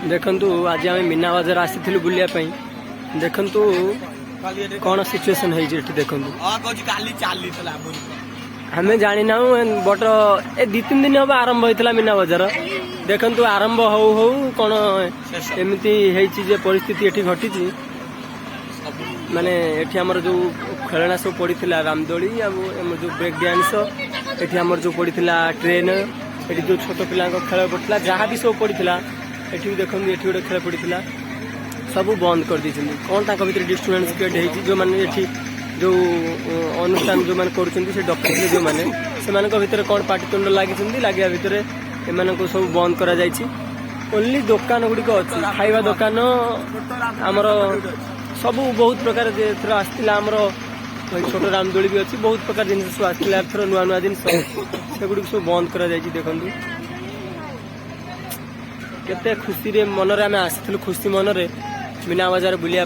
देखंतु आज आम मीना बजार आसी बुलिया देखंतु कौन सिचुएशन है देखंतु हमें जानी ना बट ए 2-3 दिन हम आरंभ होता मीना बजार देखंतु आरंभ हो हो कौन एमती है परिस्थिति एठी घटी माने एठी हमर जो खेलना सब पड़ीला रामदोली जो ब्रेक डांस एठी हमर जो पड़ीला ट्रेन एठी जो छोट पिला खेल पड़ता जहाँ भी सब पड़ीला एठी देखो एठी गोटे खेल पड़ीला सब बंद कर दी कौन तक भर डिस्टर्बेंस क्रिएट हो जो मैंने एठी जो अनुष्ठान जो मैंने कर डॉक्टर जो मैंने से भितर कौन पाटितुंड लगी लगे भितर एम सब बंद करा ओनली दुकान गुड़िक अच्छी खाଇବା दुकान आमर सब बहुत प्रकार थर आसामर छोट रामदोली भी अच्छी बहुत प्रकार जिन सब आसाला थर नुआ नुआ जिन सेगुड़ी सब बंद करा देखु केते खुशी रे मन रे आमे आसिथिलु खुशी मन रे मीना बाजार बुलिया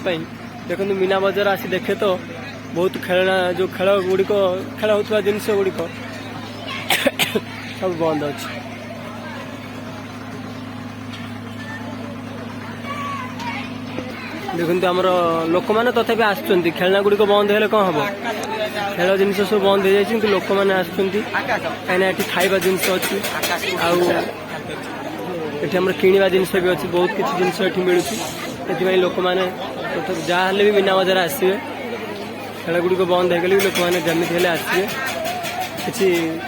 देखो मीना बाजार आसी देखे तो बहुत खेलना जो खेल गुड़िक खेल होता जिन गुड़िक सब बंद अच्छे देखते आमर लोक मैंने तथापि आसुच्च खेलना गुड़िक बंद है कौन हम खेल जिन सब बंद हो जाए लोक मैंने आसना खाଇବା जिनस अच्छी आठ किणवा जिनस भी अच्छी बहुत किसी जिनस ये मिलूँ से लोक मैंने जहाँ भी मीना बजार आसवे खेल गुड़िक बंद होगले भी लोक मैंने जमी हेल्ले आसवे किसी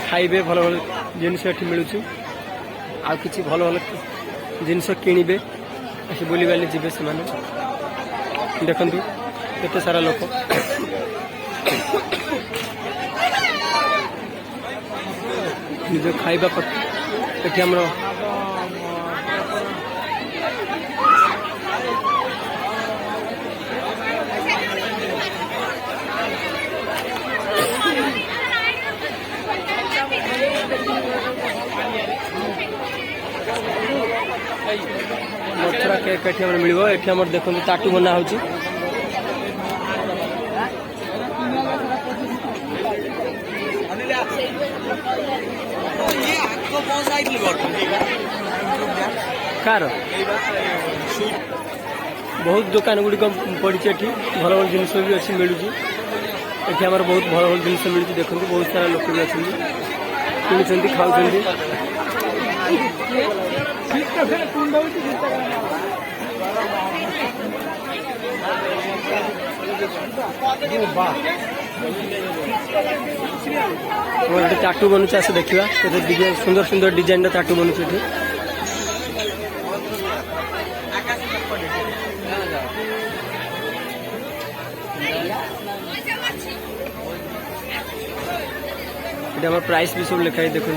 खाइबे भल भल जिनस ये मिलूँ आ कि भल भल जिनस किणवे आस बुली बाली जी से देखु केते सारा लोक निज खाइबा ये आम मथुरा केक ये मिल ये देखो ताटू बना हो कार बहुत दुकान गुड़िक पड़ी भल भल जिन भी अच्छी मिलूँ ये बहुत भल भल जिन मिलूँ देखो बहुत सारा लोक भी अच्छा किणुंट खाऊँ टाटू बनुचे आस देखा सुंदर सुंदर डिजाइन टाटू बनुचे प्राइस भी सब लिखाई देखो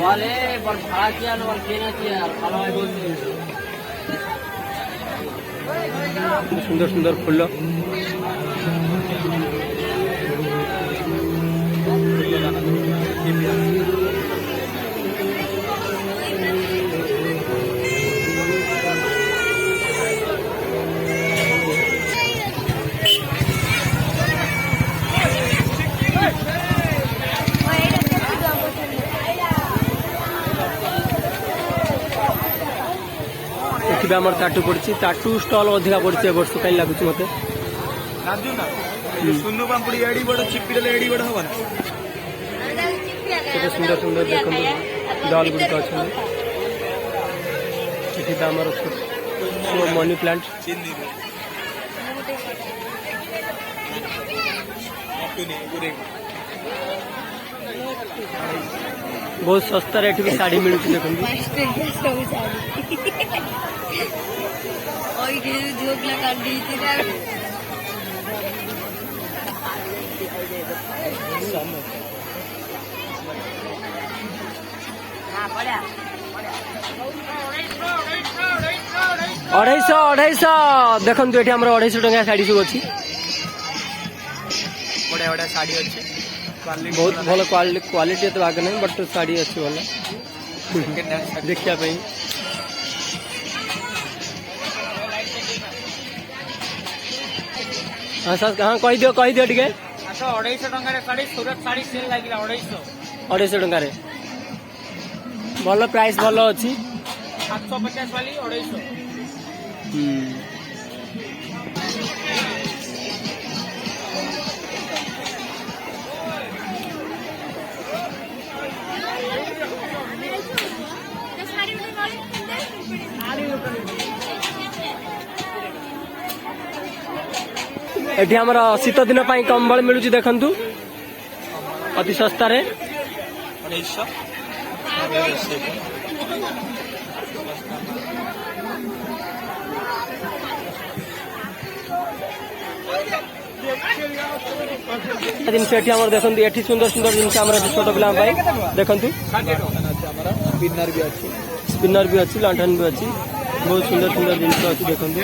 सुंदर सुंदर फूल आम टाटू पड़ी टाटू स्टल अधिका पड़ी वर्ष कहीं लगुच मत सुंदर सुंदर देखो डल गुड़िक अच्छा मनी प्लांट बहुत सस्ता रेट भी साड़ी मिलूँ देखो अढ़ाई देखो ये 250 टंका शाड़ी सब अच्छी बढ़िया बढ़िया शाड़ी अच्छी बहुत भल क्वालिटी तो आगे नहीं बट शाड़ी अच्छी भल देखा हाँ सर हाँ कही दियो टे 250 टंका सूरत साड़ी सेल लगे 250 टंका भल प्राइस भल अच्छी 750 वाली 250। एठी हमर शीत दिन पाई कंबल मिलुची देखंतु अति सस्ता रे 250। जिनस एठी हमर देखंतु एठी सुंदर सुंदर जिनस हमर छोट पिला पाई देखंतु स्पिनर भी अच्छी लंठन भी अच्छी बहुत सुंदर सुंदर जिनस अच्छी देखंतु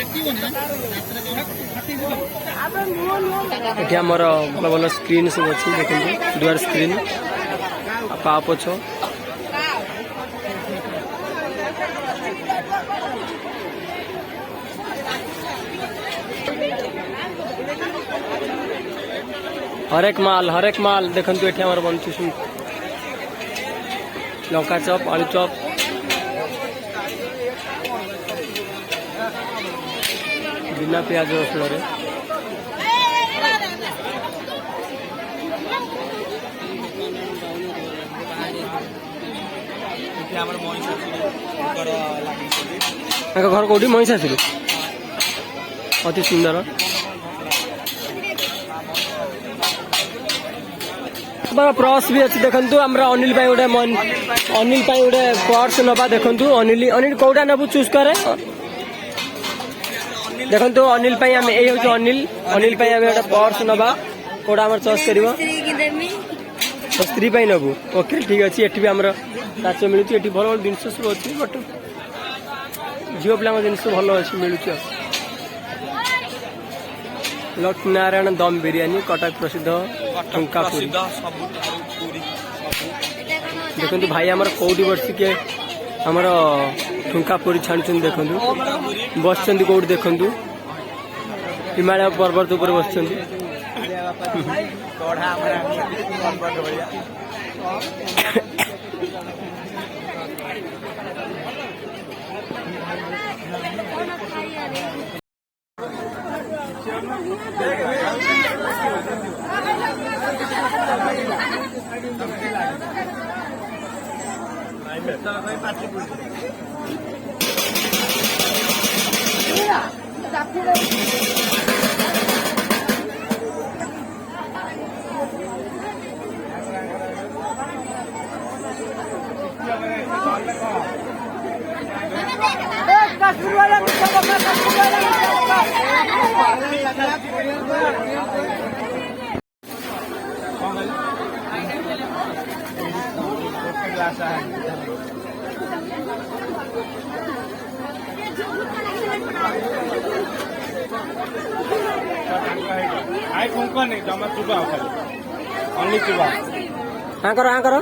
एठी हमर भल भल स्क्रीन सब अच्छी देखंतु डुअल स्क्रीन पा पछ हरेक माल देखंतु एठी हमर बनछि सुन लंका चॉप आलू चॉप बिना प्याज रसुण रे घर कौटी महिषासुर अति सुंदर प्रस भी अच्छी देखंतु हमरा अनिल भाई गोटे पर्स नबा देखंतु अनिल कौटा नबु चूज करे देखंतु अनिल भाई हम ए होछ अनिल भाई हम गोटे पर्स नबा कौटा हमर चॉइस करिवो तो स्त्री भाई नबु ओके ठीक अछि एठी भी हमरा काच मिलुची एठी भल भल जिंस सब अछि बट जियो पिला जिंस भल अछि मिलुची लक्ष्मी नारायण दम बिरयानी कटक प्रसिद्ध ठुंका पूरी देखंतु भाई हमर कोडी वर्षी के हमर ठुंका पूरी छाणुचन देखंतु बसचंदी कोड देखंतु हिमालय पर्वत ऊपर बसचंदी आई कोंकण नहीं जमा चुबा खाली ओनली चुबा हां करो